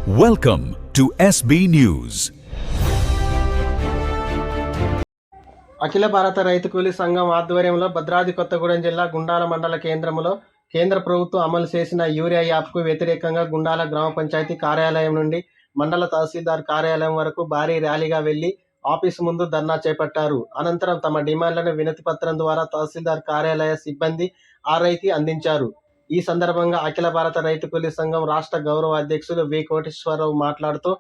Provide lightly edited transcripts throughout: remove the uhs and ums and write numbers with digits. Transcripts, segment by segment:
Welcome to SB News. అఖిల భారత రైతు కూలీ సంఘం ఆధ్వర్యంలో భద్రాద్రి కొత్తగూడెం జిల్లా గుండాల మండల కేంద్రంలో కేంద్ర ప్రభుత్వం అమలు చేసిన యూరియా యాప్కు వ్యతిరేకంగా గుండాల గ్రామ పంచాయతీ కార్యాలయం నుండి మండల తహసీల్దార్ కార్యాలయం వరకు భారీ ర్యాలీగా వెళ్లి ఆఫీసు ముందు ధర్నా చేపట్టారు. అనంతరం తమ డిమాండ్లను వినతి పత్రం ద్వారా తహసీల్దార్ కార్యాలయ సిబ్బంది ఆర్ఐకి అందించారు. ఈ సందర్భంగా అఖిల భారత రైతు కూలీ సంఘం రాష్ట్ర గౌరవ అధ్యక్షులు వి కోటేశ్వరరావు మాట్లాడుతూ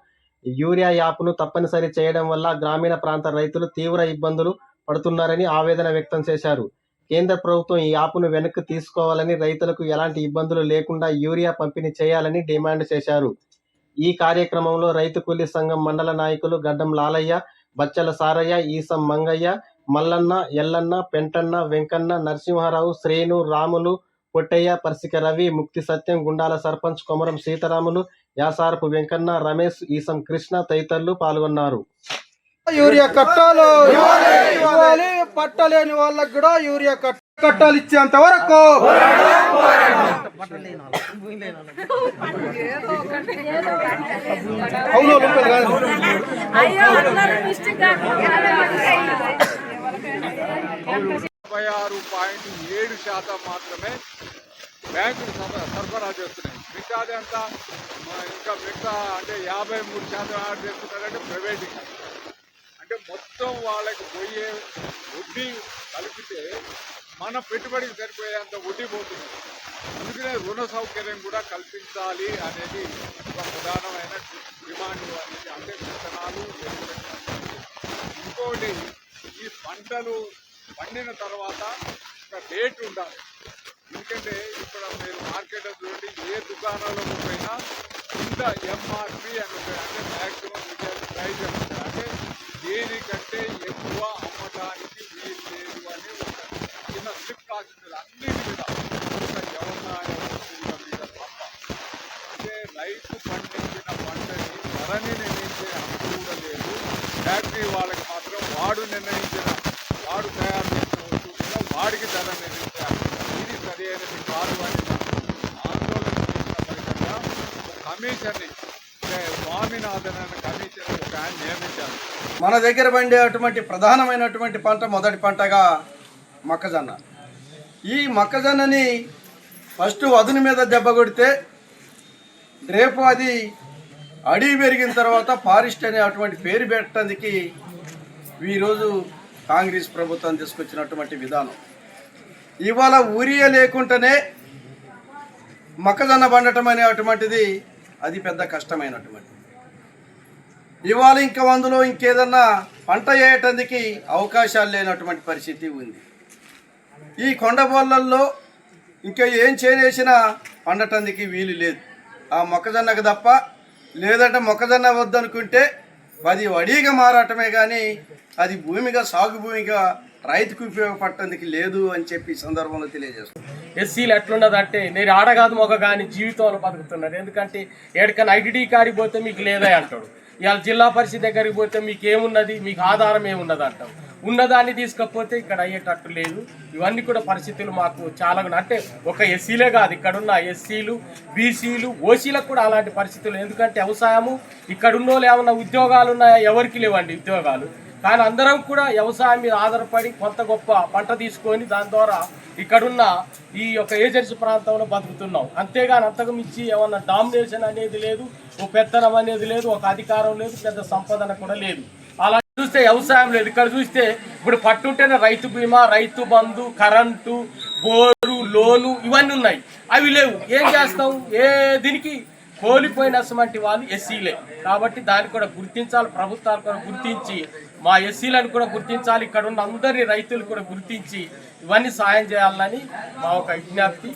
యూరియా యాప్ను తప్పనిసరి చేయడం వల్ల గ్రామీణ ప్రాంత రైతులు తీవ్ర ఇబ్బందులు పడుతున్నారని ఆవేదన వ్యక్తం చేశారు. కేంద్ర ప్రభుత్వం ఈ యాప్ను వెనక్కి తీసుకోవాలని, రైతులకు ఎలాంటి ఇబ్బందులు లేకుండా యూరియా పంపిణీ చేయాలని డిమాండ్ చేశారు. ఈ కార్యక్రమంలో రైతు కూలీ సంఘం మండల నాయకులు గడ్డం లాలయ్య, బచ్చల సారయ్య, ఈసం మంగయ్య, మల్లన్న, ఎల్లన్న, పెంటన్న, వెంకన్న, నరసింహారావు, శ్రేణు, రాములు, పొట్టయ్య, పర్సిక రవి, ముక్తి సత్యం, గుండాల సర్పంచ్ కొమరం సీతారాములు, యాసారపు వెంకన్న, రమేష్, ఈసం కృష్ణ తదితరులు పాల్గొన్నారు. యూరియా కట్టాలు ఇవ్వాలి, పట్టలేని వాళ్ళకు కూడా యూరియా కట్టాలు ఇచ్చేంత వరకు అవును 96.7% మాత్రమే బ్యాంకులు సరఫరా చేస్తున్నాయి. మిగతాదంతా మిగతా అంటే 53% యాడ్ చేస్తున్నారంటే ప్రైవేట్. అంటే మొత్తం వాళ్ళకి పోయే వడ్డీ కలిపితే మన పెట్టుబడికి సరిపోయేంత వడ్డీ పోతుంది. అందుకనే రుణ సౌకర్యం కూడా కల్పించాలి అనేది ఒక ప్రధానమైన డిమాండ్ అనేది. అంటే విత్తనాలు, ఇంకోటి ఈ పంటలు పండిన తర్వాత ఒక రేట్ ఉండాలి. ఎందుకంటే ఇప్పుడు మీరు మార్కెట్ చూడండి, ఏ దుకాణాలకు పోయినా ఇంత ఎంఆర్పి అని ఉంటాయి. అంటే మ్యాక్సిమం రిటైల్ ప్రైస్ అని ఉంటాయి. అంటే దేనికంటే ఎక్కువ అమ్మడానికి వీలు లేదు అని ఉంటుంది. చిన్న స్లిప్ రాసింది అన్నిటి మీద వ్యవసాయ వస్తువుల మీద తప్ప. అంటే రైతు పండించిన పంటని ధరని నిర్ణయించే హక్కు కూడా లేదు. ఫ్యాక్టరీ వాళ్ళకి మాత్రం వాడు తయారు చేసిన వస్తువు మీద వాడికి ధర నిర్ణయించే హక్కు. ఇది సరి అయినది కాదు అని ఆందోళన చేసిన ఫలితంగా కమిషన్ని, స్వామినాథన్ అనే కమిషన్ ఒక ఆయన నియమించారు. మన దగ్గర పండేటువంటి ప్రధానమైనటువంటి పంట మొదటి పంటగా మొక్కజొన్న. ఈ మొక్కజొన్నని ఫస్ట్ వదును మీద దెబ్బ కొడితే రేపు అది అడిగి పెరిగిన తర్వాత ఫారెస్ట్ అనే అటువంటి పేరు పెట్టడానికి ఈరోజు కాంగ్రెస్ ప్రభుత్వం తీసుకొచ్చినటువంటి విధానం. ఇవాళ ఊరియా లేకుండానే మొక్కజొన్న పండటం అనేటువంటిది అది పెద్ద కష్టమైనటువంటిది. ఇవాళ ఇంకా అందులో ఇంకేదన్నా పంట వేయటానికి అవకాశాలు లేనటువంటి పరిస్థితి ఉంది. ఈ కొండబోళ్ళల్లో ఇంకా ఏం చేసినా పండటానికి వీలు లేదు. ఆ మొక్కజొన్నకు తప్ప. లేదంటే మొక్కజొన్న వద్దనుకుంటే అది వడిగా మారటమే కానీ అది భూమిగా, సాగు భూమిగా రైతుకు ఉపయోగపడటానికి లేదు అని చెప్పి ఈ సందర్భంలో తెలియజేస్తాను. ఎస్సీలు ఎట్లున్నది అంటే నేను ఆడగాదు మొగ కానీ జీవితంలో బతుకుతున్నారు. ఎందుకంటే ఎక్కడికైనా ఐటీడీ కాడికి పోతే మీకు లేదా అంటాడు. ఇవాళ జిల్లా పరిషత్ దగ్గరికి పోతే మీకు ఏమున్నది, మీకు ఆధారం ఏమున్నది అంటాం. ఉన్నదాన్ని తీసుకపోతే ఇక్కడ అయ్యేటట్టు లేదు. ఇవన్నీ కూడా పరిస్థితులు మాకు చాలా అంటే ఒక ఎస్సీలే కాదు, ఇక్కడున్న ఎస్సీలు, బీసీలు, ఓసీలకు కూడా అలాంటి పరిస్థితులు. ఎందుకంటే వ్యవసాయము ఇక్కడున్న వాళ్ళు ఏమన్నా ఉద్యోగాలు ఉన్నాయా? ఎవరికి లేవండి ఉద్యోగాలు. కానీ అందరం కూడా వ్యవసాయం మీద ఆధారపడి కొంత గొప్ప పంట తీసుకొని దాని ద్వారా ఇక్కడున్న ఈ యొక్క ఏజెన్సీ ప్రాంతంలో బతుకుతున్నాం. అంతేగాని అంతకు మించి ఏమన్నా డామినేషన్ అనేది లేదు, ఒక పెత్తనం అనేది లేదు, ఒక అధికారం లేదు, పెద్ద సంపాదన కూడా లేదు. అలా చూస్తే వ్యవసాయం లేదు. ఇక్కడ చూస్తే ఇప్పుడు పట్టుంటేనే రైతు బీమా, రైతు బంధు, కరెంటు, బోరు, లోను ఇవన్నీ ఉన్నాయి. అవి లేవు. ఏం చేస్తాం? ఏ దీనికి కోల్పోయినటువంటి వాళ్ళు ఎస్సీలే. కాబట్టి దాన్ని కూడా గుర్తించాలి. ప్రభుత్వాలు కూడా గుర్తించి మా ఎస్సీలను కూడా గుర్తించాలి. ఇక్కడ ఉన్న అందరినీ రైతులు కూడా గుర్తించి ఇవన్నీ సాయం చేయాలని మా ఒక విజ్ఞప్తి.